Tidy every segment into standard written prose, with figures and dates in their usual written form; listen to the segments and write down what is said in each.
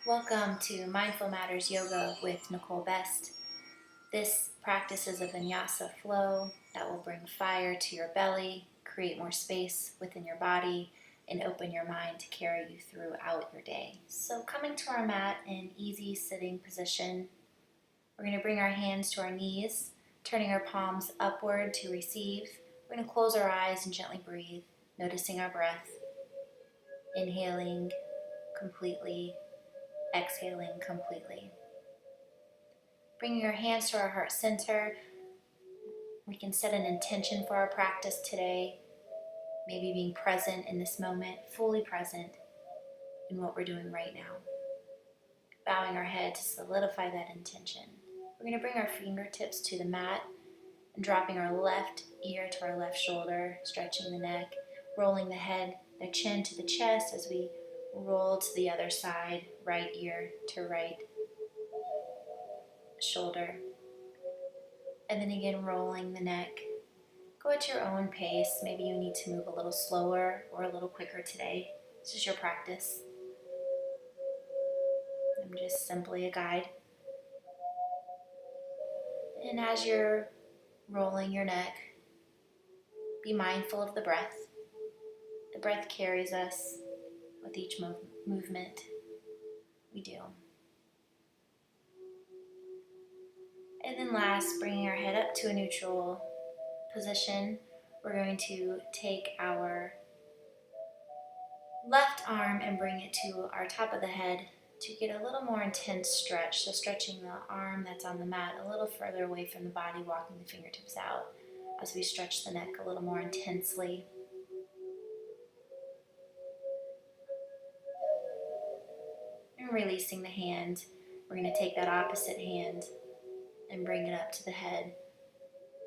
Welcome to Mindful Matters Yoga with Nicole. This practice is a Vinyasa Flow that will bring fire to your belly, create more space within your body, and open your mind to carry you throughout your day. So coming to our mat in easy sitting position, we're going to bring our hands to our knees, turning our palms upward to receive. We're going to close our eyes and gently breathe, noticing our breath, inhaling completely, exhaling completely. Bringing our hands to our heart center, we can set an intention for our practice today, maybe being present in this moment, fully present in what we're doing right now. Bowing our head to solidify that intention. We're going to bring our fingertips to the mat and dropping our left ear to our left shoulder, stretching the neck, rolling the head, the chin to the chest as we roll to the other side, right ear to right shoulder. And then again, rolling the neck. Go at your own pace. Maybe you need to move a little slower or a little quicker today. This is your practice. I'm just simply a guide. And as you're rolling your neck, be mindful of the breath. The breath carries us with each movement we do. And then last, bringing our head up to a neutral position, we're going to take our left arm and bring it to our top of the head to get a little more intense stretch. So stretching the arm that's on the mat a little further away from the body, walking the fingertips out as we stretch the neck a little more intensely. And releasing the hand, we're going to take that opposite hand and bring it up to the head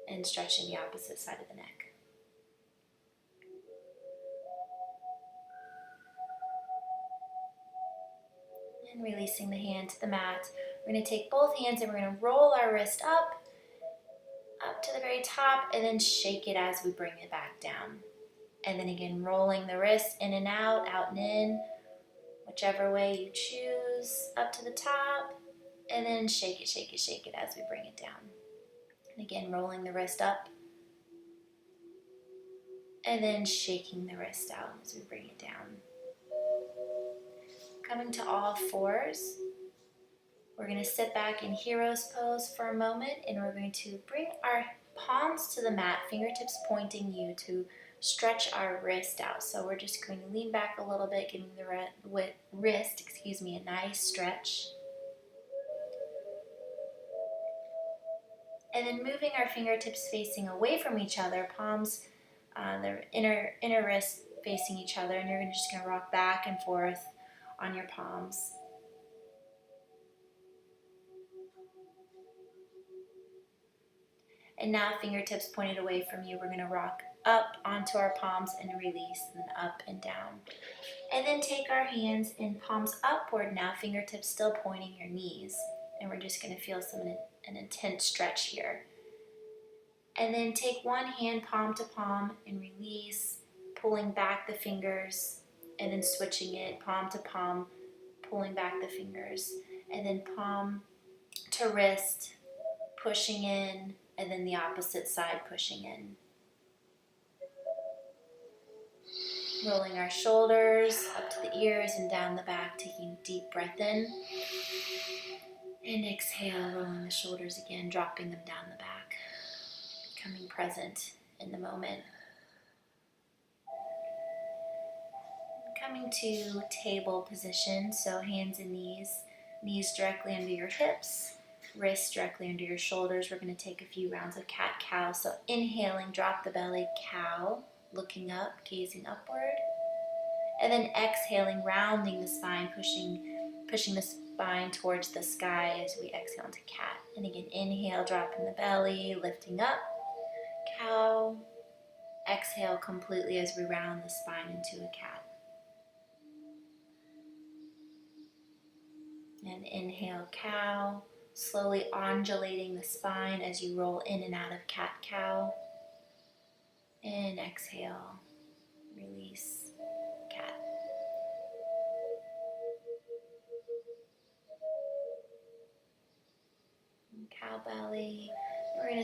and stretching the opposite side of the neck. And releasing the hand to the mat. We're going to take both hands and we're going to roll our wrist up to the very top and then shake it as we bring it back down. And then again, rolling the wrist in and out and in, whichever way you choose, up to the top, and then shake it, shake it, shake it as we bring it down. And again, rolling the wrist up, and then shaking the wrist out as we bring it down. Coming to all fours, we're going to sit back in hero's pose for a moment, and we're going to bring our palms to the mat, fingertips pointing you to stretch our wrist out. So we're just going to lean back a little bit, giving the wrist, a nice stretch. And then moving our fingertips facing away from each other, palms, the inner wrist facing each other, and you're just going to rock back and forth on your palms. And now fingertips pointed away from you, we're going to rock up onto our palms and release, and then up and down. And then take our hands and palms upward now, fingertips still pointing your knees. And we're just going to feel an intense stretch here. And then take one hand palm to palm and release, pulling back the fingers, and then switching it palm to palm, pulling back the fingers, and then palm to wrist, pushing in, and then the opposite side pushing in. Rolling our shoulders up to the ears and down the back, taking a deep breath in. And exhale, rolling the shoulders again, dropping them down the back. Becoming present in the moment. Coming to table position, so hands and knees directly under your hips, wrists directly under your shoulders. We're going to take a few rounds of cat-cow. So inhaling, drop the belly, cow, looking up, gazing upward. And then exhaling, rounding the spine, pushing the spine towards the sky as we exhale into cat. And again, inhale, dropping the belly, lifting up, cow. Exhale completely as we round the spine into a cat. And inhale, cow, slowly undulating the spine as you roll in and out of cat-cow. And exhale, release, cat.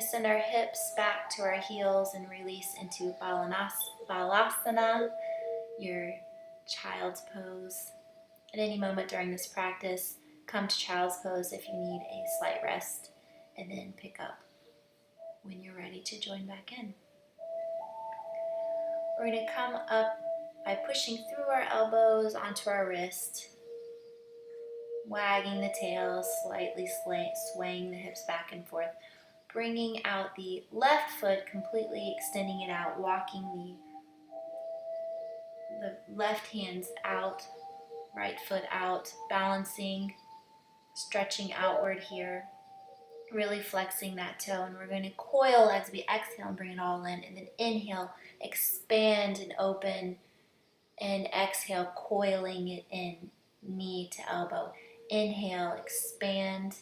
to send our hips back to our heels and release into Balasana, your child's pose. At any moment during this practice, come to child's pose if you need a slight rest, and then pick up when you're ready to join back in. We're going to come up by pushing through our elbows onto our wrist, wagging the tail, slightly swaying the hips back and forth, bringing out the left foot, completely extending it out, walking the left hands out, right foot out, balancing, stretching outward here, really flexing that toe. And we're going to coil as we exhale and bring it all in, and then inhale, expand and open, and exhale, coiling it in, knee to elbow. Inhale, expand,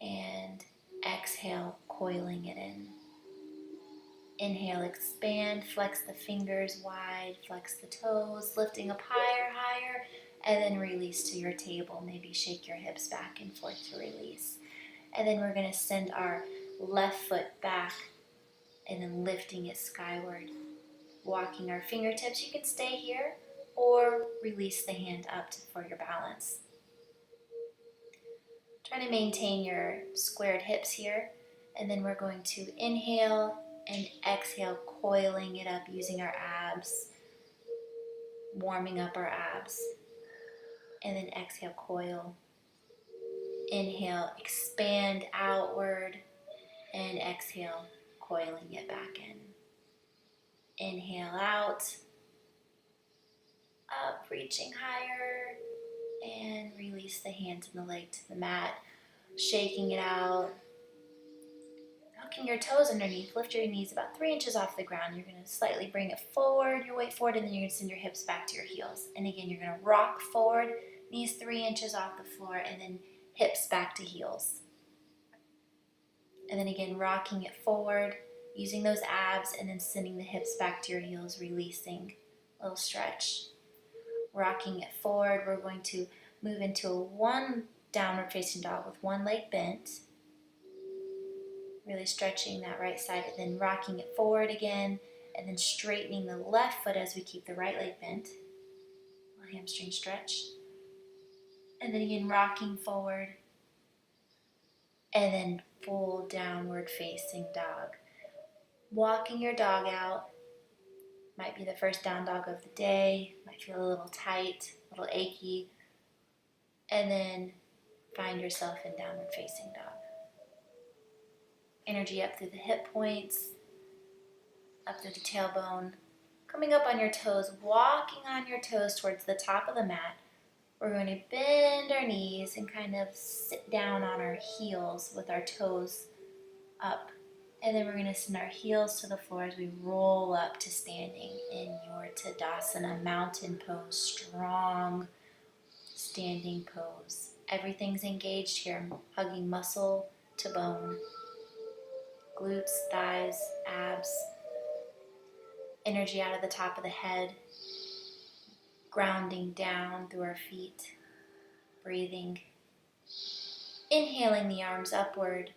and exhale, coiling it in. Inhale, expand, flex the fingers wide, flex the toes, lifting up higher, higher, and then release to your table. Maybe shake your hips back and forth to release. And then we're going to send our left foot back and then lifting it skyward. Walking our fingertips, you can stay here or release the hand up for your balance. Try to maintain your squared hips here, and then we're going to inhale and exhale, coiling it up using our abs, warming up our abs, and then exhale, coil. Inhale, expand outward, and exhale, coiling it back in. Inhale out, up, reaching higher, and release the hands and the leg to the mat, shaking it out, hooking your toes underneath. Lift your knees about 3 inches off the ground. You're going to slightly bring it forward, your weight forward, and then you're going to send your hips back to your heels. And again, you're going to rock forward, knees 3 inches off the floor, and then hips back to heels. And then again, rocking it forward, using those abs, and then sending the hips back to your heels, releasing. A little stretch. Rocking it forward, we're going to move into a one downward facing dog with one leg bent. Really stretching that right side, and then rocking it forward again, and then straightening the left foot as we keep the right leg bent. A little hamstring stretch. And then again, rocking forward, and then full downward facing dog. Walking your dog out. Might be the first down dog of the day. Might feel a little tight, a little achy. And then find yourself in downward facing dog. Energy up through the hip points, up through the tailbone. Coming up on your toes, walking on your toes towards the top of the mat. We're going to bend our knees and kind of sit down on our heels with our toes up. And then we're going to send our heels to the floor as we roll up to standing in your Tadasana mountain pose, strong standing pose. Everything's engaged here, hugging muscle to bone, glutes, thighs, abs, energy out of the top of the head, grounding down through our feet, breathing, inhaling the arms upward,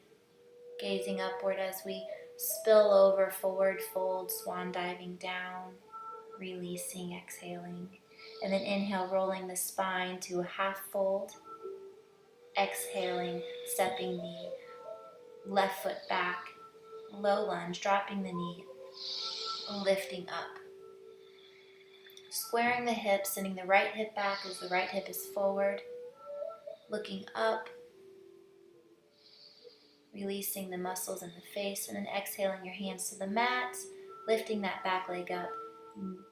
gazing upward as we spill over, forward fold, swan diving down, releasing, exhaling, and then inhale, rolling the spine to a half fold, exhaling, stepping the left foot back, low lunge, dropping the knee, lifting up. Squaring the hips, sending the right hip back as the right hip is forward, looking up, releasing the muscles in the face, and then exhaling your hands to the mat, lifting that back leg up,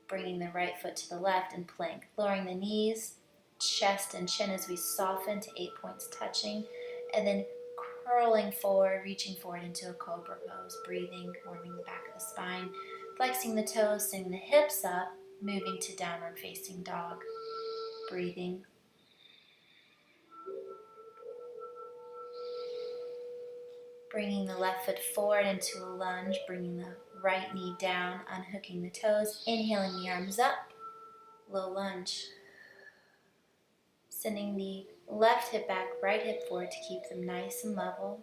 bringing the right foot to the left and plank, lowering the knees, chest and chin as we soften to 8 points touching, and then curling forward, reaching forward into a cobra pose, breathing, warming the back of the spine, flexing the toes, sending the hips up, moving to downward facing dog, breathing. Bringing the left foot forward into a lunge, bringing the right knee down, unhooking the toes, inhaling the arms up, low lunge. Sending the left hip back, right hip forward to keep them nice and level.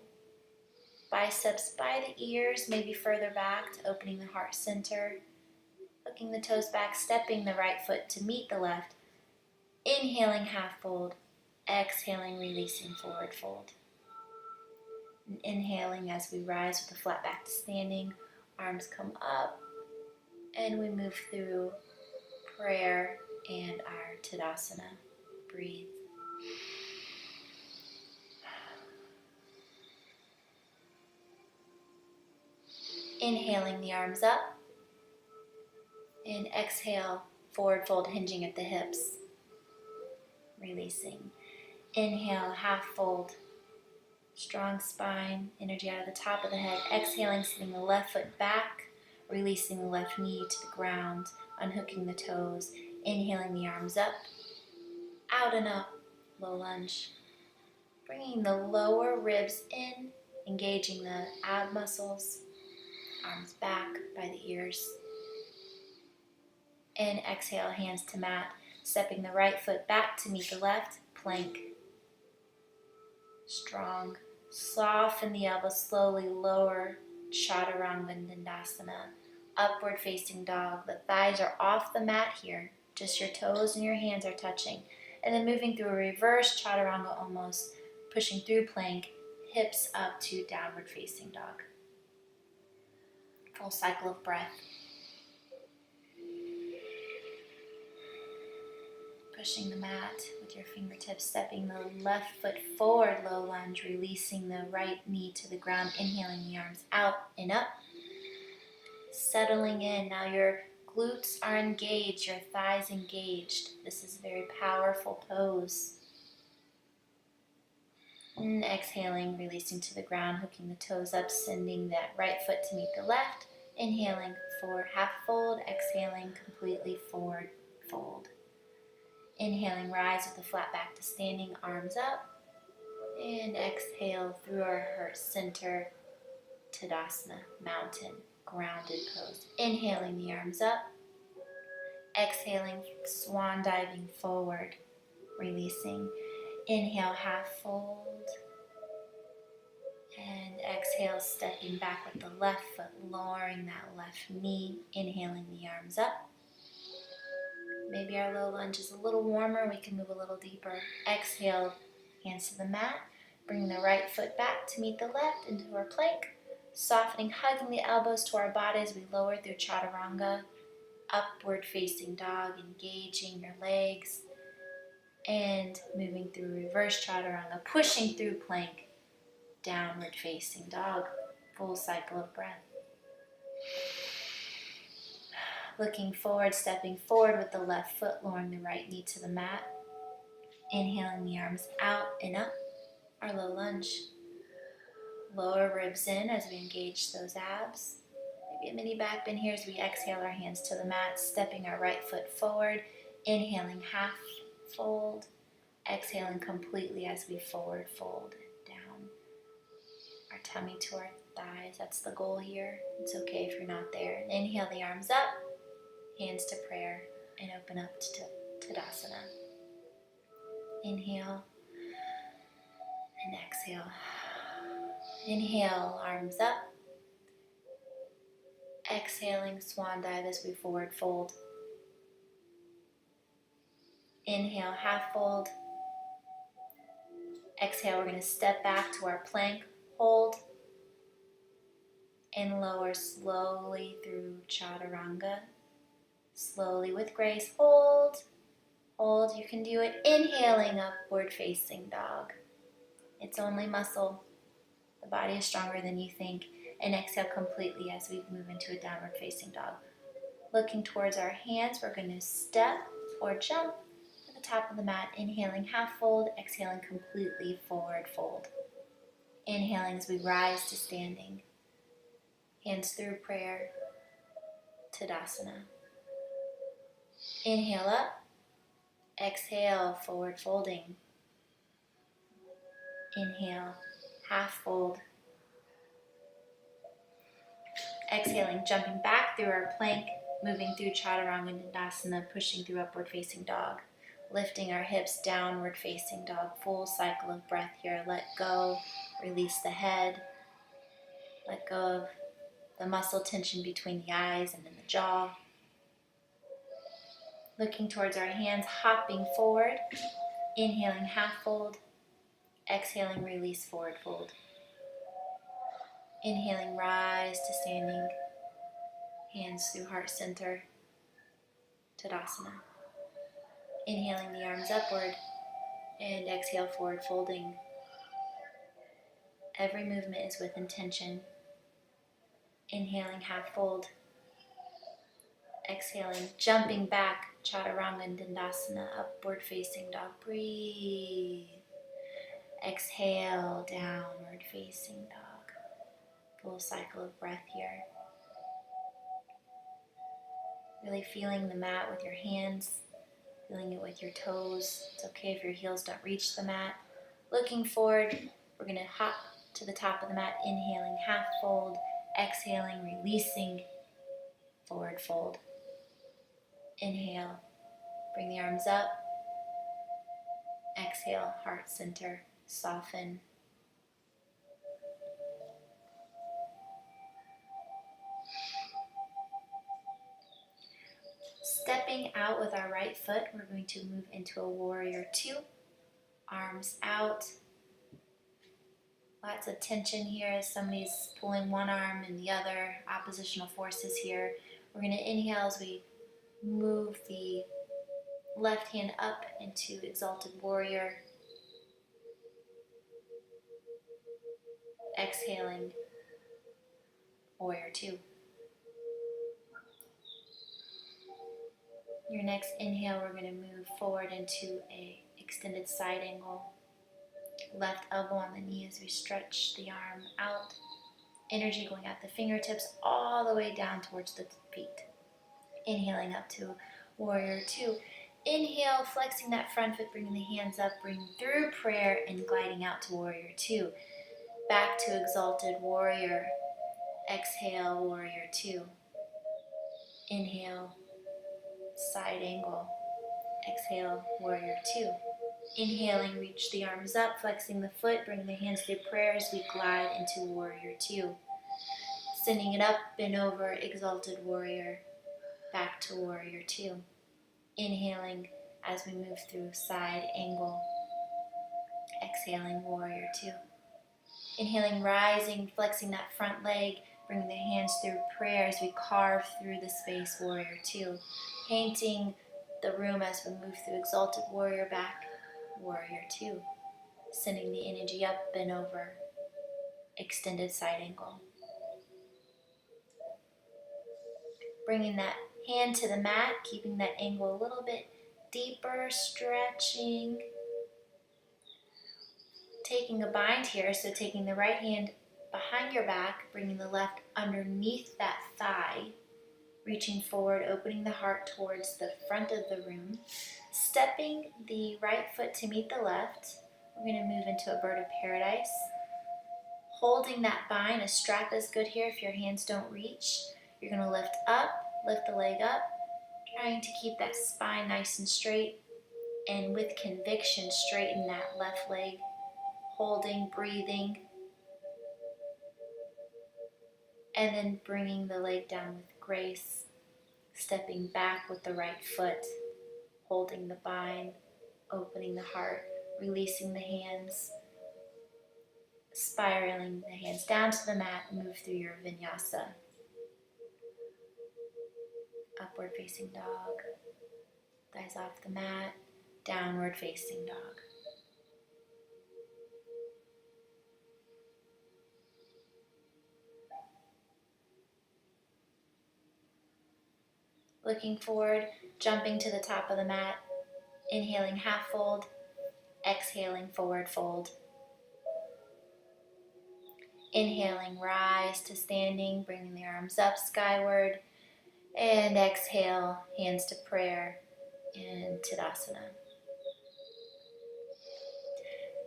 Biceps by the ears, maybe further back to opening the heart center. Hooking the toes back, stepping the right foot to meet the left. Inhaling, half fold. Exhaling, releasing, forward fold. And inhaling as we rise with the flat back to standing. Arms come up. And we move through prayer and our Tadasana. Breathe. Inhaling the arms up. And exhale, forward fold, hinging at the hips. Releasing. Inhale, half fold. Strong spine, energy out of the top of the head. Exhaling, sitting the left foot back. Releasing the left knee to the ground. Unhooking the toes. Inhaling the arms up. Out and up. Low lunge. Bringing the lower ribs in. Engaging the ab muscles. Arms back by the ears. And exhale, hands to mat. Stepping the right foot back to meet the left. Plank. Strong. Soften the elbows, slowly lower. Chaturanga Dandasana. Upward facing dog. The thighs are off the mat here. Just your toes and your hands are touching. And then moving through a reverse chaturanga almost. Pushing through plank. Hips up to downward facing dog. Full cycle of breath. Pushing the mat with your fingertips, stepping the left foot forward, low lunge, releasing the right knee to the ground, inhaling the arms out and up. Settling in, now your glutes are engaged, your thighs engaged. This is a very powerful pose. And exhaling, releasing to the ground, hooking the toes up, sending that right foot to meet the left. Inhaling, forward half fold, exhaling, completely forward fold. Inhaling, rise with the flat back to standing, arms up. And exhale through our heart center, Tadasana, mountain, grounded pose. Inhaling the arms up. Exhaling, swan diving forward, releasing. Inhale, half fold. And exhale, stepping back with the left foot, lowering that left knee. Inhaling the arms up. Maybe our low lunge is a little warmer. We can move a little deeper. Exhale, hands to the mat. Bring the right foot back to meet the left into our plank. Softening, hugging the elbows to our bodies. We lower through chaturanga. Upward facing dog, engaging your legs. And moving through reverse chaturanga. Pushing through plank. Downward facing dog. Full cycle of breath. Looking forward, stepping forward with the left foot, lowering the right knee to the mat. Inhaling the arms out and up, our low lunge. Lower ribs in as we engage those abs. Maybe a mini back bend here as we exhale our hands to the mat, stepping our right foot forward. Inhaling, half fold. Exhaling completely as we forward fold down. Our tummy to our thighs, that's the goal here. It's okay if you're not there. And inhale the arms up. Hands to prayer and open up to Tadasana. Inhale and exhale. Inhale, arms up. Exhaling, swan dive as we forward fold. Inhale, half fold. Exhale, we're going to step back to our plank, hold, and lower slowly through chaturanga. Slowly with grace, hold, hold. You can do it. Inhaling, upward facing dog. It's only muscle. The body is stronger than you think. And exhale completely as we move into a downward facing dog. Looking towards our hands, we're going to step or jump to the top of the mat. Inhaling, half fold. Exhaling, completely forward fold. Inhaling as we rise to standing. Hands through prayer, Tadasana. Inhale up, exhale, forward folding. Inhale, half fold. Exhaling, jumping back through our plank, moving through Chaturanga Dandasana, pushing through upward facing dog. Lifting our hips, downward facing dog. Full cycle of breath here. Let go, release the head. Let go of the muscle tension between the eyes and in the jaw. Looking towards our hands, hopping forward. Inhaling, half fold. Exhaling, release, forward fold. Inhaling, rise to standing. Hands through heart center. Tadasana. Inhaling the arms upward. And exhale, forward folding. Every movement is with intention. Inhaling, half fold. Exhaling, jumping back, Chaturanga and Dandasana, upward facing dog. Breathe. Exhale, downward facing dog. Full cycle of breath here. Really feeling the mat with your hands, feeling it with your toes. It's okay if your heels don't reach the mat. Looking forward, we're going to hop to the top of the mat, inhaling, half fold, exhaling, releasing, forward fold. Inhale, bring the arms up. Exhale, heart center, soften. Stepping out with our right foot, we're going to move into a warrior two. Arms out. Lots of tension here as somebody's pulling one arm and the other. Oppositional forces here. We're going to inhale as we move the left hand up into exalted warrior. Exhaling, warrior two. Your next inhale, we're going to move forward into a extended side angle. Left elbow on the knee as we stretch the arm out. Energy going out the fingertips all the way down towards the feet. Inhaling up to warrior two. Inhale, flexing that front foot, bringing the hands up, bringing through prayer and gliding out to warrior two. Back to exalted warrior. Exhale, warrior two. Inhale, side angle. Exhale, warrior two. Inhaling, reach the arms up, flexing the foot, bring the hands through prayer as we glide into warrior two. Sending it up and over, exalted warrior, back to warrior two. Inhaling as we move through side angle. Exhaling, warrior two. Inhaling, rising, flexing that front leg, bringing the hands through prayer as we carve through the space, warrior two. Painting the room as we move through exalted warrior back, warrior two. Sending the energy up and over, extended side angle. Bringing that hand to the mat, keeping that angle a little bit deeper, stretching. Taking a bind here, so taking the right hand behind your back, bringing the left underneath that thigh, reaching forward, opening the heart towards the front of the room, stepping the right foot to meet the left. We're going to move into a bird of paradise. Holding that bind, a strap is good here if your hands don't reach. You're going to lift up, lift the leg up, trying to keep that spine nice and straight, and with conviction, straighten that left leg. Holding, breathing, and then bringing the leg down with grace, stepping back with the right foot, holding the bind, opening the heart, releasing the hands, spiraling the hands down to the mat, move through your vinyasa. Upward facing dog, thighs off the mat, downward facing dog. Looking forward, jumping to the top of the mat, inhaling half fold, exhaling forward fold. Inhaling, rise to standing, bringing the arms up skyward, and exhale, hands to prayer, and Tadasana.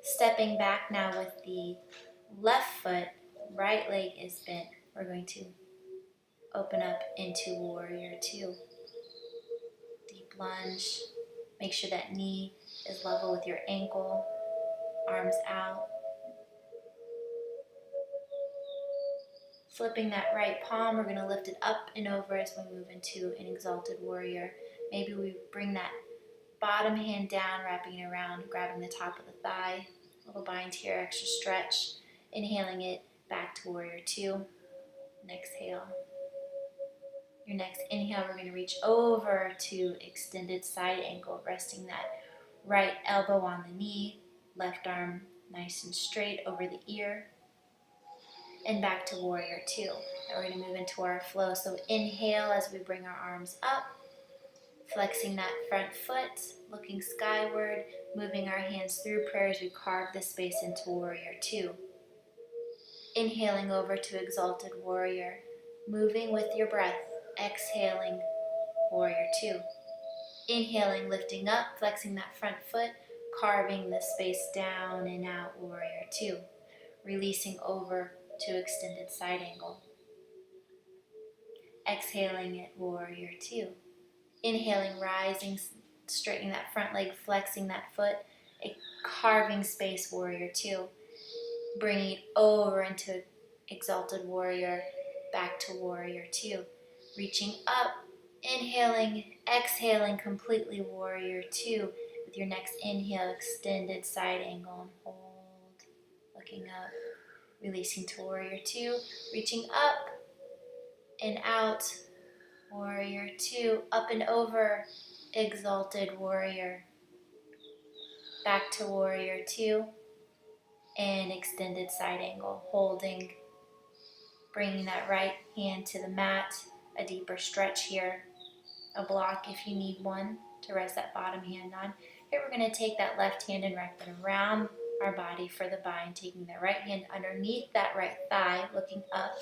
Stepping back now with the left foot, right leg is bent. We're going to open up into warrior two. Deep lunge. Make sure that knee is level with your ankle. Arms out. Flipping that right palm, we're going to lift it up and over as we move into an exalted warrior. Maybe we bring that bottom hand down, wrapping it around, grabbing the top of the thigh. A little bind here, extra stretch. Inhaling it back to warrior two. And exhale. Your next inhale, we're going to reach over to extended side angle, resting that right elbow on the knee, left arm nice and straight over the ear, and back to warrior two. Now we're going to move into our flow. So inhale as we bring our arms up, flexing that front foot, looking skyward, moving our hands through prayer as we carve the space into warrior two. Inhaling over to exalted warrior, moving with your breath, exhaling warrior two. Inhaling, lifting up, flexing that front foot, carving the space down and out, warrior two. Releasing over to extended side angle. Exhaling it, warrior two. Inhaling, rising, straightening that front leg, flexing that foot, a carving space, warrior two. Bringing it over into exalted warrior, back to warrior two. Reaching up, inhaling, exhaling completely, warrior two. With your next inhale, extended side angle and hold. Looking up, releasing to warrior two. Reaching up and out, warrior two. Up and over, exalted warrior. Back to warrior two. And extended side angle, holding. Bringing that right hand to the mat. A deeper stretch here. A block if you need one to rest that bottom hand on. Here we're going to take that left hand and wrap it around our body for the bind, taking the right hand underneath that right thigh, looking up.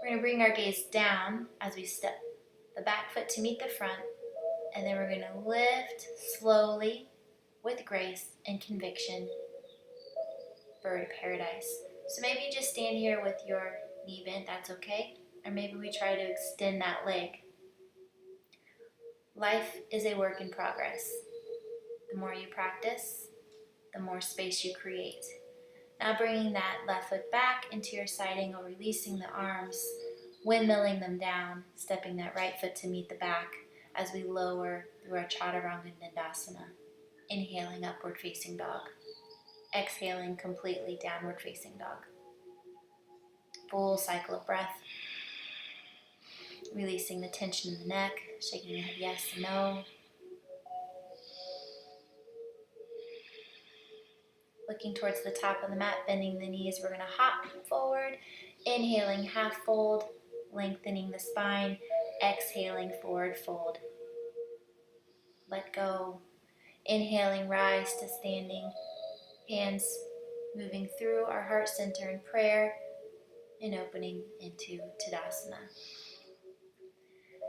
We're going to bring our gaze down as we step the back foot to meet the front, and then we're going to lift slowly with grace and conviction, bird paradise. So maybe you just stand here with your knee bent, that's okay, or maybe we try to extend that leg. Life is a work in progress. The more you practice, the more space you create. Now bringing that left foot back into your side angle, releasing the arms, windmilling them down, stepping that right foot to meet the back as we lower through our Chaturanga Dandasana. Inhaling, upward facing dog. Exhaling, completely downward facing dog. Full cycle of breath. Releasing the tension in the neck, shaking your head yes and no. Looking towards the top of the mat, bending the knees. We're going to hop forward. Inhaling, half fold, lengthening the spine. Exhaling, forward fold. Let go. Inhaling, rise to standing. Hands moving through our heart center in prayer and opening into Tadasana.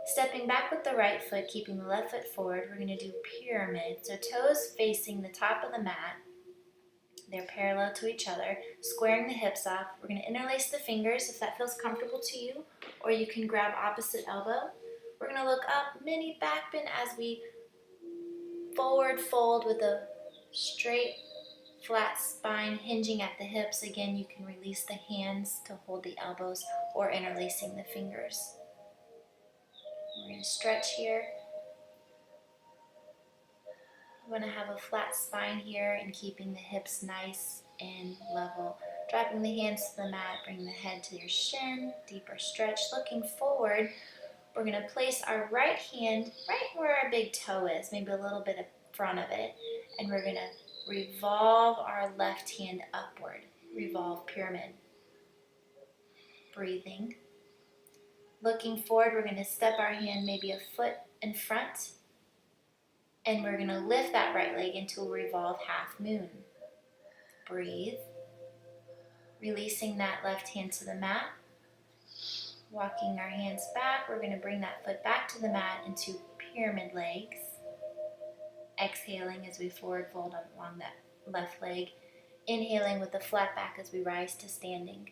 Stepping back with the right foot, keeping the left foot forward, we're going to do pyramid. So toes facing the top of the mat. They're parallel to each other, squaring the hips off. We're going to interlace the fingers if that feels comfortable to you, or you can grab opposite elbow. We're going to look up, mini back bend as we forward fold with a straight, flat spine, hinging at the hips. Again, you can release the hands to hold the elbows or interlacing the fingers. We're going to stretch here. We want to have a flat spine here and keeping the hips nice and level. Dropping the hands to the mat, bring the head to your shin, deeper stretch. Looking forward, we're going to place our right hand right where our big toe is, maybe a little bit in front of it, and we're going to revolve our left hand upward. Revolve pyramid. Breathing. Looking forward, we're going to step our hand maybe a foot in front, and we're going to lift that right leg into a revolve half moon. Breathe. Releasing that left hand to the mat. Walking our hands back, we're going to bring that foot back to the mat into pyramid legs. Exhaling as we forward fold along that left leg. Inhaling with the flat back as we rise to standing.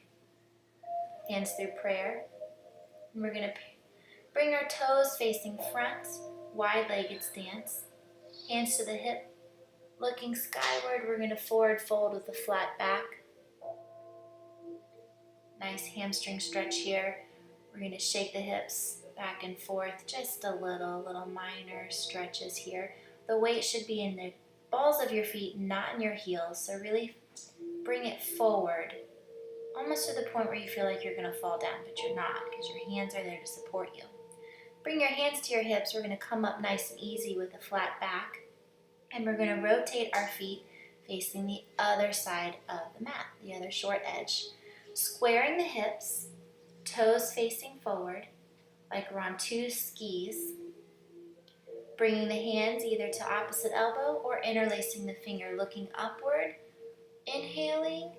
Hands through prayer. And we're going to bring our toes facing front, wide-legged stance. Hands to the hip, looking skyward. We're going to forward fold with a flat back. Nice hamstring stretch here. We're going to shake the hips back and forth, just a little minor stretches here. The weight should be in the balls of your feet, not in your heels. So really bring it forward, almost to the point where you feel like you're going to fall down, but you're not, because your hands are there to support you. Bring your hands to your hips. We're going to come up nice and easy with a flat back, and we're going to rotate our feet facing the other side of the mat, the other short edge. Squaring the hips, toes facing forward, like we're on two skis. Bringing the hands either to opposite elbow or interlacing the finger, looking upward, inhaling,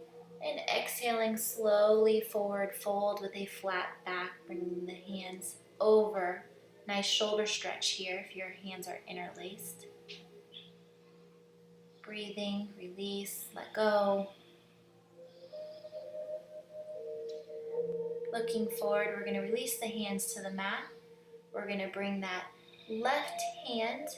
and exhaling slowly forward, fold with a flat back, bringing the hands over. Nice shoulder stretch here if your hands are interlaced. Breathing, release, let go. Looking forward, we're going to release the hands to the mat. We're going to bring that left hand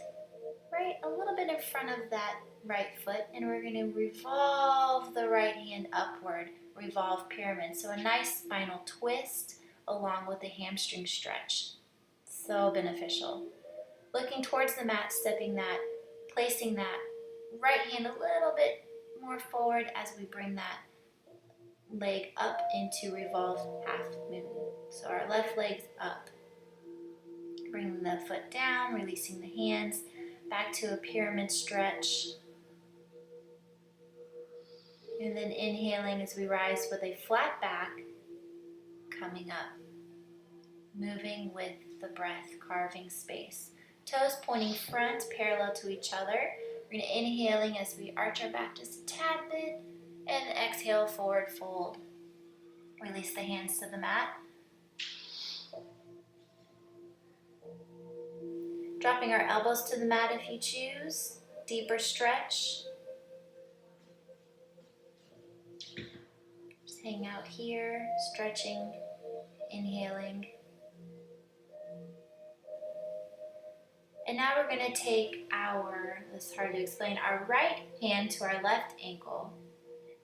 right a little bit in front of that right foot, and we're going to revolve the right hand upward, revolve pyramid. So a nice spinal twist along with the hamstring stretch. So beneficial. Looking towards the mat, stepping that, placing that right hand a little bit more forward as we bring that leg up into revolve half moon. So our left leg's up. Bringing the foot down, releasing the hands, back to a pyramid stretch. And then inhaling as we rise with a flat back, coming up. Moving with the breath, carving space. Toes pointing front, parallel to each other. We're going to inhaling as we arch our back just a tad bit, and exhale, forward fold. Release the hands to the mat. Dropping our elbows to the mat if you choose. Deeper stretch. Just hang out here, stretching, inhaling. And now we're going to take this is hard to explain, our right hand to our left ankle,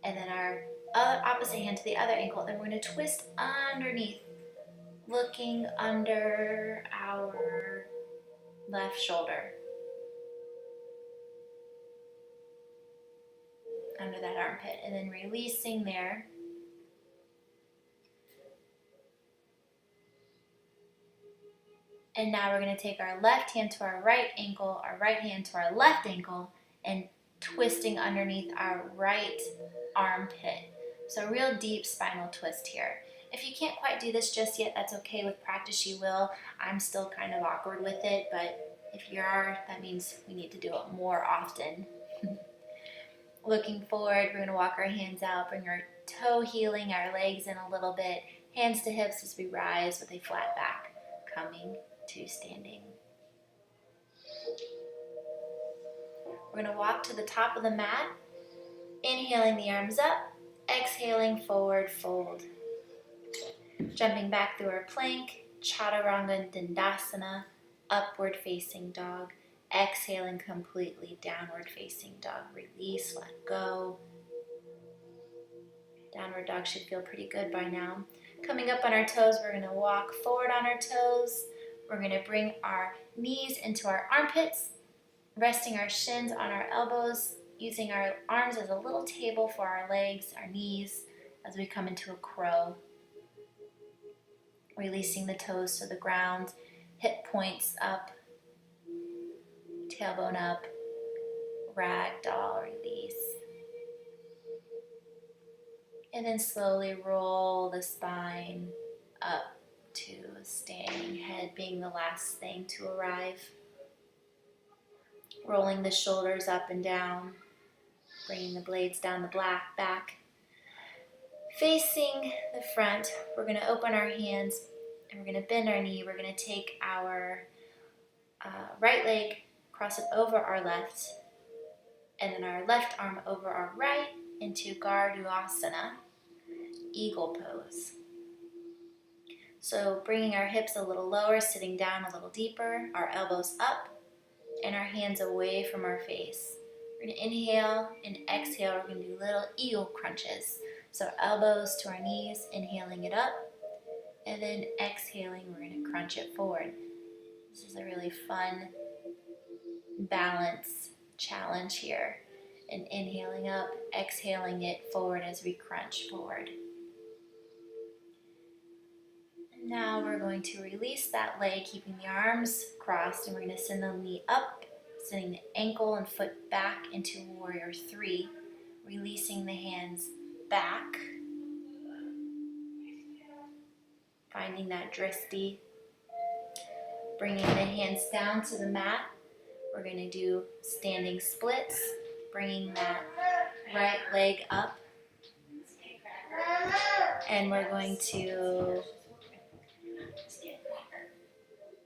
and then our opposite hand to the other ankle. Then we're going to twist underneath, looking under our left shoulder, under that armpit, and then releasing there. And now we're going to take our left hand to our right ankle, our right hand to our left ankle, and twisting underneath our right armpit. So a real deep spinal twist here. If you can't quite do this just yet, that's okay. With practice you will. I'm still kind of awkward with it, but if you are, that means we need to do it more often. Looking forward, we're going to walk our hands out, bring our toe healing, our legs in a little bit, hands to hips as we rise with a flat back, coming to standing. We're going to walk to the top of the mat, inhaling the arms up, exhaling forward fold. Jumping back through our plank, chaturanga dandasana, upward facing dog. Exhaling completely, downward facing dog. Release, let go. Downward dog should feel pretty good by now. Coming up on our toes, we're going to walk forward on our toes. We're going to bring our knees into our armpits, resting our shins on our elbows, using our arms as a little table for our legs, our knees, as we come into a crow. Releasing the toes to the ground, hip points up, tailbone up, ragdoll, release. And then slowly roll the spine up to a standing head, being the last thing to arrive. Rolling the shoulders up and down, bringing the blades down the back. Facing the front, we're going to open our hands and we're going to bend our knee. We're going to take our right leg, cross it over our left, and then our left arm over our right into Gardasana, eagle pose. So bringing our hips a little lower, sitting down a little deeper, our elbows up, and our hands away from our face. We're going to inhale and exhale. We're going to do little eagle crunches. So elbows to our knees, inhaling it up, and then exhaling, we're going to crunch it forward. This is a really fun balance challenge here. And inhaling up, exhaling it forward as we crunch forward. And now we're going to release that leg, keeping the arms crossed, and we're going to send the knee up, sending the ankle and foot back into warrior three, releasing the hands back, finding that drishti, bringing the hands down to the mat. We're going to do standing splits, bringing that right leg up, and we're going to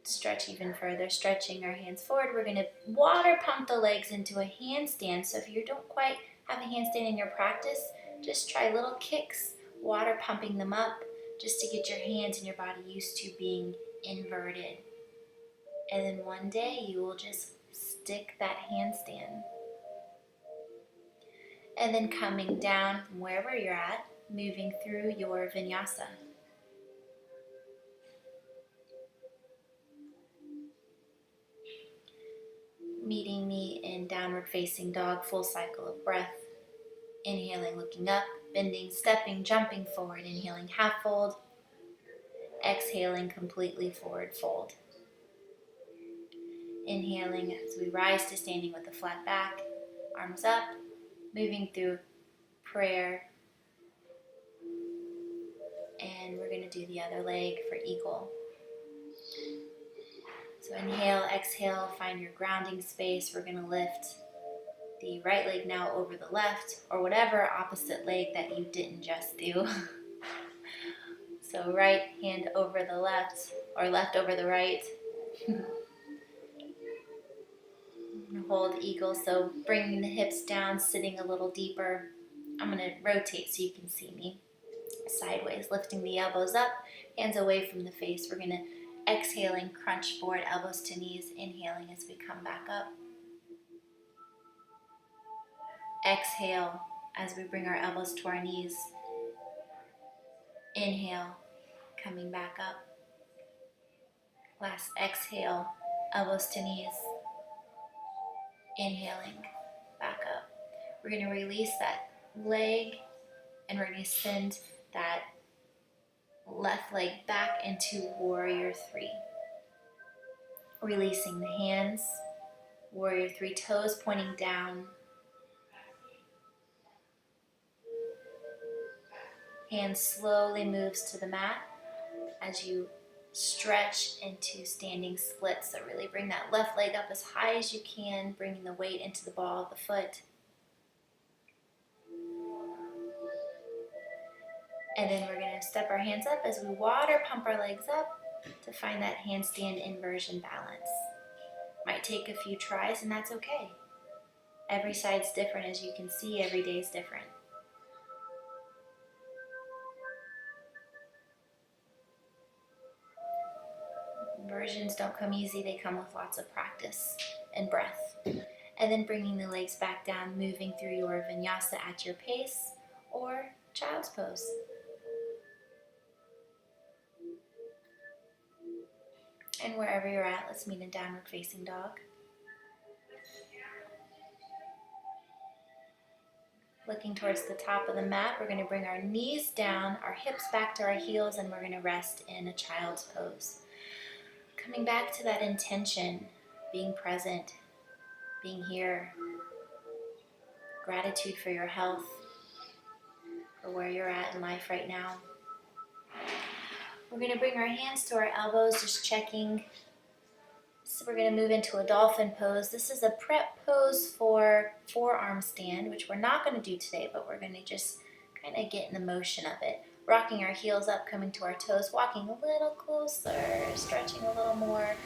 stretch even further, stretching our hands forward. We're going to water pump the legs into a handstand. So if you don't quite have a handstand in your practice, just try little kicks, water pumping them up, just to get your hands and your body used to being inverted. And then one day you will just stick that handstand. And then coming down from wherever you're at, moving through your vinyasa. Meeting me in downward facing dog, full cycle of breath. Inhaling, looking up, bending, stepping, jumping forward. Inhaling, half fold. Exhaling, completely forward fold. Inhaling as we rise to standing with a flat back, arms up, moving through prayer. And we're going to do the other leg for eagle. So inhale, exhale, find your grounding space. We're going to lift the right leg now over the left, or whatever opposite leg that you didn't just do. So right hand over the left, or left over the right. Hold eagle, so bringing the hips down, sitting a little deeper. I'm going to rotate so you can see me. Sideways, lifting the elbows up, hands away from the face. We're going to exhaling, crunch forward, elbows to knees, inhaling as we come back up. Exhale as we bring our elbows to our knees. Inhale, coming back up. Last exhale, elbows to knees. Inhaling, back up. We're going to release that leg, and we're going to send that left leg back into warrior three. Releasing the hands, warrior three, toes pointing down. Hand slowly moves to the mat as you stretch into standing splits. So really bring that left leg up as high as you can, bringing the weight into the ball of the foot. And then we're going to step our hands up as we water pump our legs up to find that handstand inversion balance. Might take a few tries, and that's okay. Every side's different, as you can see. Every day's different. Inversions don't come easy. They come with lots of practice and breath. And then bringing the legs back down, moving through your vinyasa at your pace, or child's pose. And wherever you're at, let's meet in downward facing dog. Looking towards the top of the mat, we're going to bring our knees down, our hips back to our heels, and we're going to rest in a child's pose. Coming back to that intention, being present, being here. Gratitude for your health, for where you're at in life right now. We're going to bring our hands to our elbows, just checking. So we're going to move into a dolphin pose. This is a prep pose for forearm stand, which we're not going to do today, but we're going to just kind of get in the motion of it. Rocking our heels up, coming to our toes, walking a little closer, stretching a little more.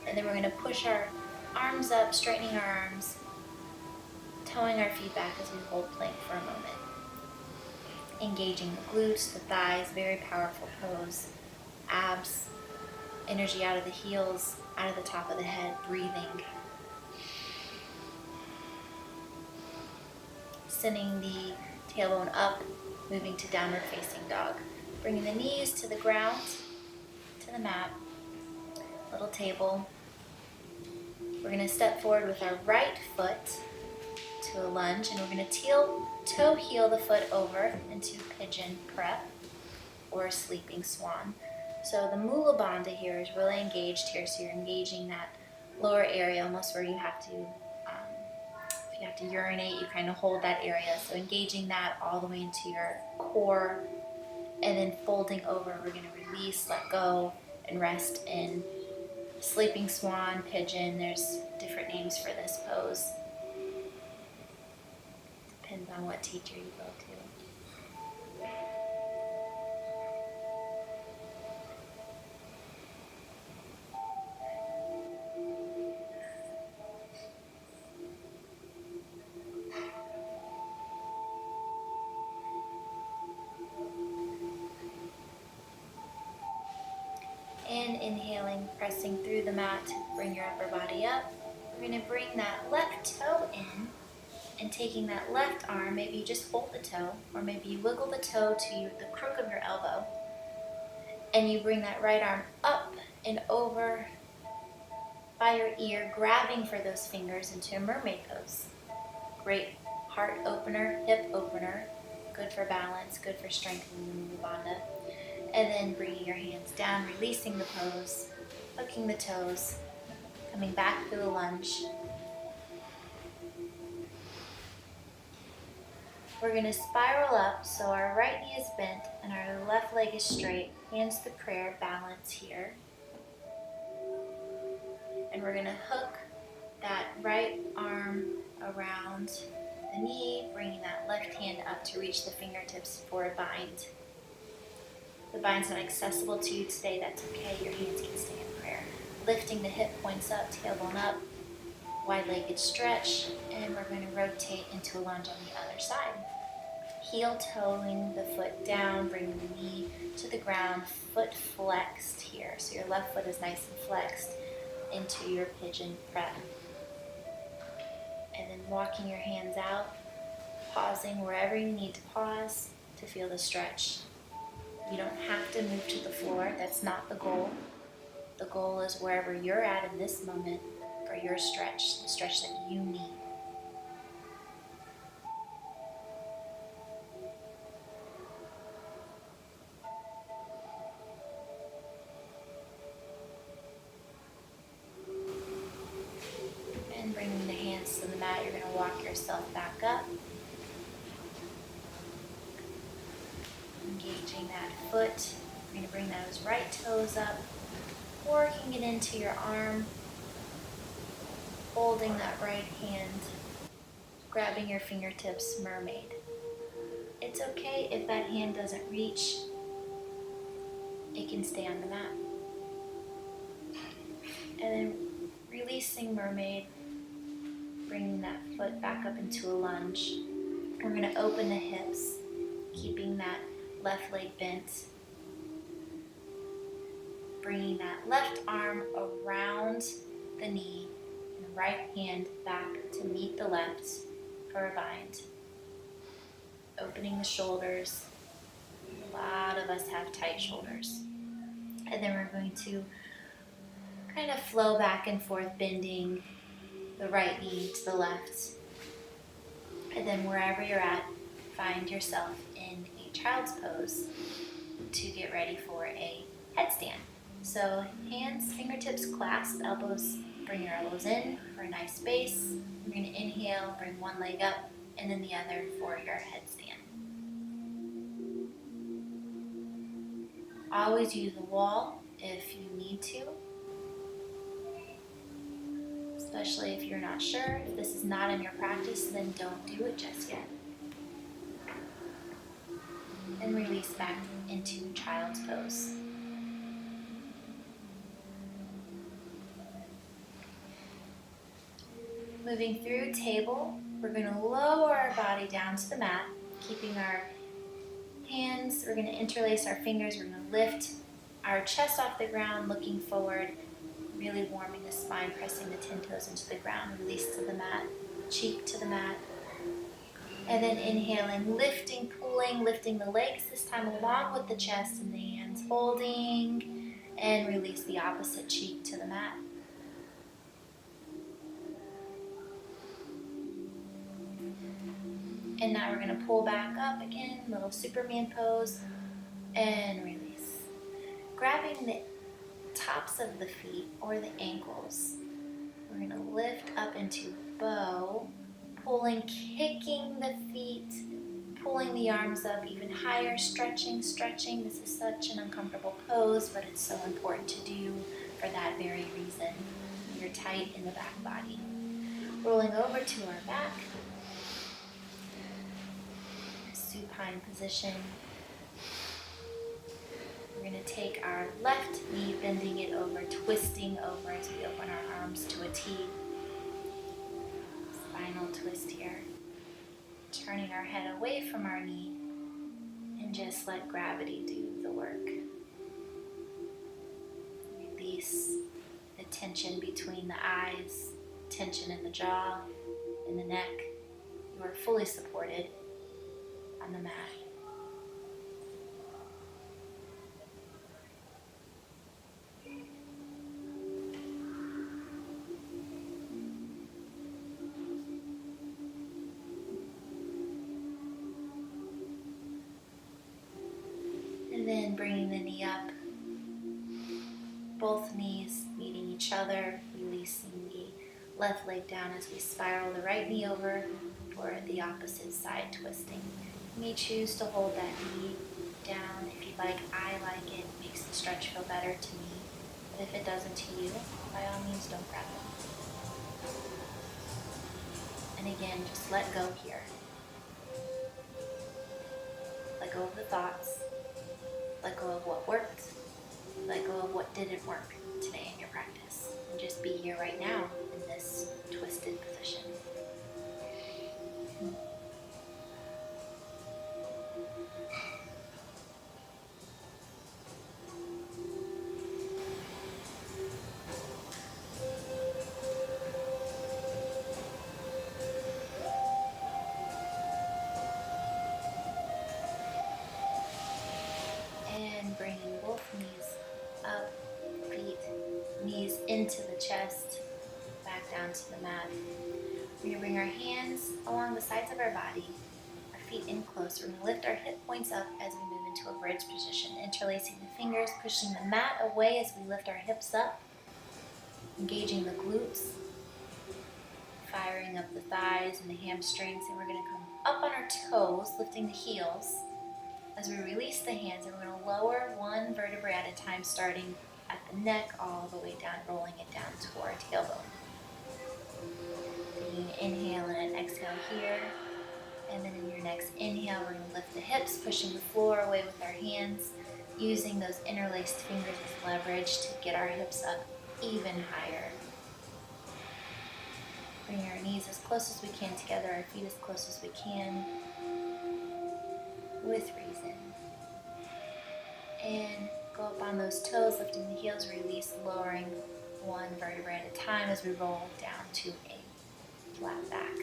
And then we're going to push our arms up, straightening our arms, towing our feet back as we hold plank for a moment. Engaging the glutes, the thighs, very powerful pose. Abs, energy out of the heels, out of the top of the head, breathing. Sending the tailbone up, moving to downward facing dog. Bringing the knees to the ground, to the mat, little table. We're going to step forward with our right foot to a lunge, and we're going to toe heel the foot over into pigeon prep or sleeping swan. So the Mula Bandha here is really engaged here, so you're engaging that lower area almost where you have to, if you have to urinate, you kind of hold that area. So engaging that all the way into your core, and then folding over, we're going to release, let go, and rest in sleeping swan, pigeon. There's different names for this pose. Depends on what teacher you go to. And inhaling, pressing through the mat to bring your upper body up. We're going to bring that left toe in, and taking that left arm, maybe you just hold the toe, or maybe you wiggle the toe to the crook of your elbow, and you bring that right arm up and over by your ear, grabbing for those fingers into a mermaid pose. Great heart opener, hip opener, good for balance, good for strengthening the Mula Bandha. And then bringing your hands down, releasing the pose, hooking the toes, coming back through a lunge. We're going to spiral up, so our right knee is bent and our left leg is straight. Hands to prayer, balance here. And we're going to hook that right arm around the knee, bringing that left hand up to reach the fingertips for a bind. The bind's not accessible to you today, that's okay. Your hands can stay in prayer. Lifting the hip points up, tailbone up, wide-legged stretch, and we're going to rotate into a lunge on the other side. Heel toeing the foot down, bringing the knee to the ground, foot flexed here. So your left foot is nice and flexed into your pigeon prep. And then walking your hands out, pausing wherever you need to pause to feel the stretch. You don't have to move to the floor. That's not the goal. The goal is wherever you're at in this moment for your stretch, the stretch that you need. And bringing the hands to the mat, you're going to walk yourself back up. Engaging that foot. You're going to bring those right toes up, working it into your arm, holding that right hand, grabbing your fingertips, mermaid. It's okay if that hand doesn't reach. It can stay on the mat. And then releasing mermaid, bringing that foot back up into a lunge. We're going to open the hips, keeping that left leg bent. Bringing that left arm around the knee and the right hand back to meet the left for a bind. Opening the shoulders. A lot of us have tight shoulders. And then we're going to kind of flow back and forth, bending the right knee to the left. And then wherever you're at, find yourself in a child's pose to get ready for a headstand. So hands, fingertips clasped, elbows, bring your elbows in for a nice base. You're going to inhale, bring one leg up, and then the other for your headstand. Always use a wall if you need to, especially if you're not sure. If this is not in your practice, then don't do it just yet. And release back into child's pose. Moving through table, we're going to lower our body down to the mat, keeping our hands, we're going to interlace our fingers, we're going to lift our chest off the ground, looking forward, really warming the spine, pressing the 10 toes into the ground, release to the mat, cheek to the mat. And then inhaling, lifting, pulling, lifting the legs this time along with the chest and the hands, holding, and release the opposite cheek to the mat. And now we're going to pull back up again, little Superman pose, and release. Grabbing the tops of the feet or the ankles, we're going to lift up into bow, pulling, kicking the feet, pulling the arms up even higher, stretching, stretching. This is such an uncomfortable pose, but it's so important to do for that very reason. You're tight in the back body. Rolling over to our back, supine position. We're going to take our left knee, bending it over, twisting over as we open our arms to a T. Spinal twist here. Turning our head away from our knee and just let gravity do the work. Release the tension between the eyes, tension in the jaw, in the neck. You are fully supported on the mat. And then bringing the knee up, both knees meeting each other, releasing the left leg down as we spiral the right knee over for the opposite side twisting. You may choose to hold that knee down if you'd like. I like it. It makes the stretch feel better to me. But if it doesn't to you, by all means don't grab it. And again, just let go here. Let go of the thoughts. Let go of what worked. Let go of what didn't work today in your practice. And just be here right now in this twisted position. And bringing both knees up, feet, knees into the chest, back down to the mat. We're going to bring our hands along the sides of our body, our feet in close. We're going to lift our hip points up as we move into a bridge position, interlacing the fingers, pushing the mat away as we lift our hips up, engaging the glutes, firing up the thighs and the hamstrings, and we're going to come up on our toes, lifting the heels. As we release the hands, and we're going to lower one vertebrae at a time, starting at the neck all the way down, rolling it down to our tailbone. Taking an inhale and an exhale here. And then in your next inhale, we're going to lift the hips, pushing the floor away with our hands, using those interlaced fingers as leverage to get our hips up even higher. Bring our knees as close as we can together, our feet as close as we can, with reason. And go up on those toes, lifting the heels, release, lowering one vertebrae at a time as we roll down to a flat back.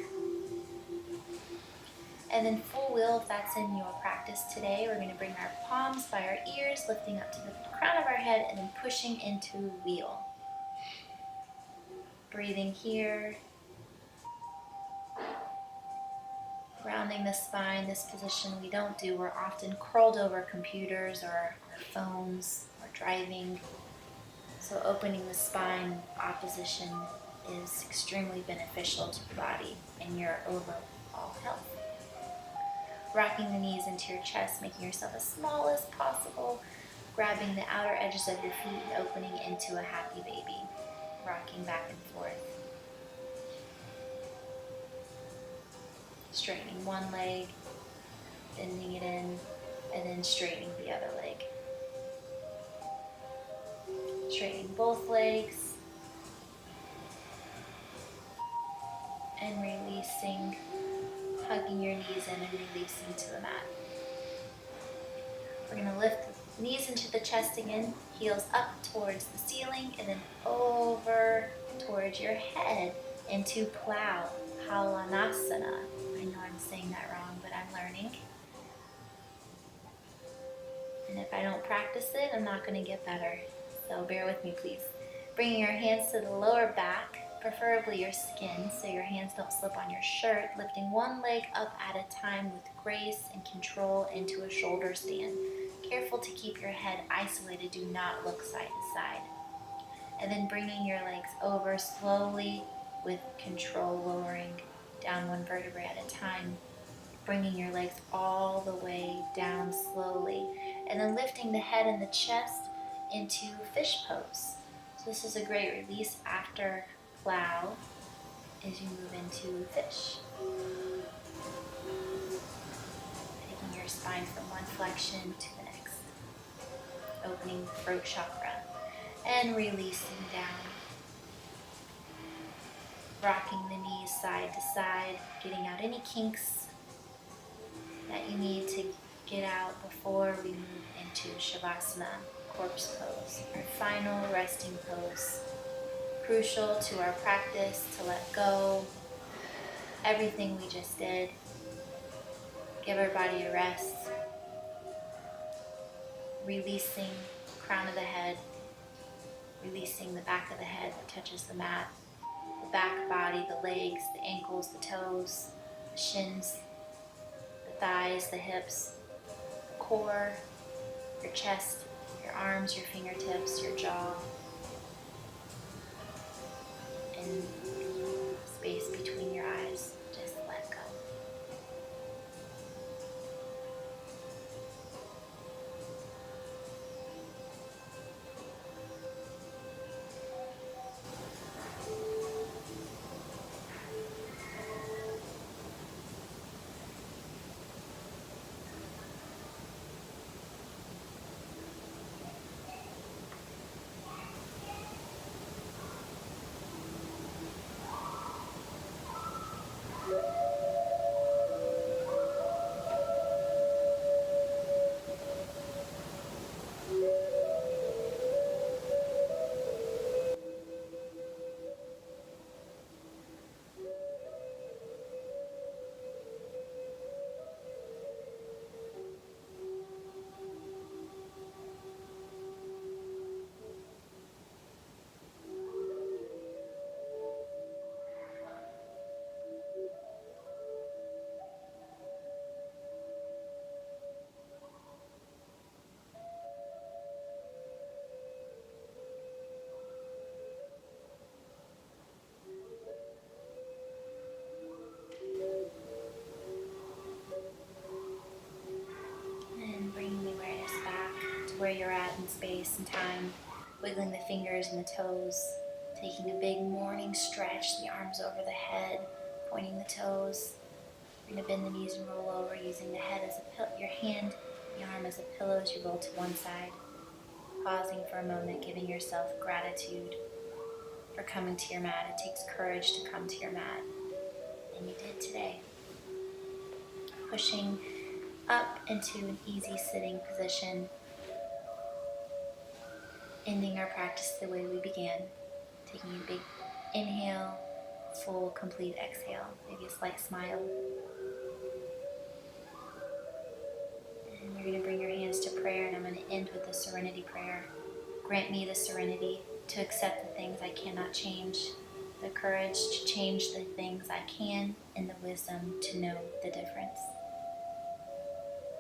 And then full wheel, if that's in your practice today, we're going to bring our palms by our ears, lifting up to the crown of our head, and then pushing into wheel. Breathing here. Rounding the spine, this position we don't do. We're often curled over computers or our phones or driving. So opening the spine opposition is extremely beneficial to the body and your overall health. Rocking the knees into your chest, making yourself as small as possible. Grabbing the outer edges of your feet and opening into a happy baby. Rocking back and forth. Straightening one leg, bending it in, and then straightening the other leg. Straightening both legs, and releasing, hugging your knees in and releasing to the mat. We're going to lift the knees into the chest again, heels up towards the ceiling, and then over towards your head into plow, Halanasana. I know I'm saying that wrong, but I'm learning. And if I don't practice it, I'm not going to get better. So bear with me, please. Bringing your hands to the lower back, preferably your skin, so your hands don't slip on your shirt. Lifting one leg up at a time with grace and control into a shoulder stand. Careful to keep your head isolated. Do not look side to side. And then bringing your legs over slowly with control, lowering down one vertebrae at a time. Bringing your legs all the way down slowly. And then lifting the head and the chest into fish pose. So this is a great release after plow as you move into fish. Taking your spine from one flexion to the next. Opening the throat chakra. And releasing down. Rocking the knees side to side. Getting out any kinks that you need to get out before we move into Shavasana, corpse pose, our final resting pose. Crucial to our practice to let go everything we just did. Give our body a rest. Releasing the crown of the head, releasing the back of the head that touches the mat, the back body, the legs, the ankles, the toes, the shins, the thighs, the hips, the core, your chest, your arms, your fingertips, your jaw, and space between your eyes. Just let go. And bringing the awareness back to where you're at in space and time, wiggling the fingers and the toes, taking a big morning stretch, the arms over the head, pointing the toes. You're going to bend the knees and roll over, using the head as your hand, the arm as a pillow as you roll to one side. Pausing for a moment, giving yourself gratitude for coming to your mat. It takes courage to come to your mat, and you did today. Pushing up into an easy sitting position, ending our practice the way we began. Taking a big inhale, full, complete exhale, maybe a slight smile. And you're going to bring your hands to prayer, and I'm going to end with the serenity prayer. Grant me the serenity to accept the things I cannot change, the courage to change the things I can, and the wisdom to know the difference.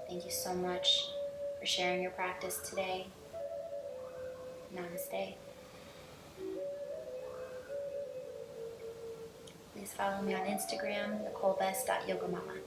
Thank you so much for sharing your practice today. Namaste. Please follow me on Instagram, NicoleBest.yogamama.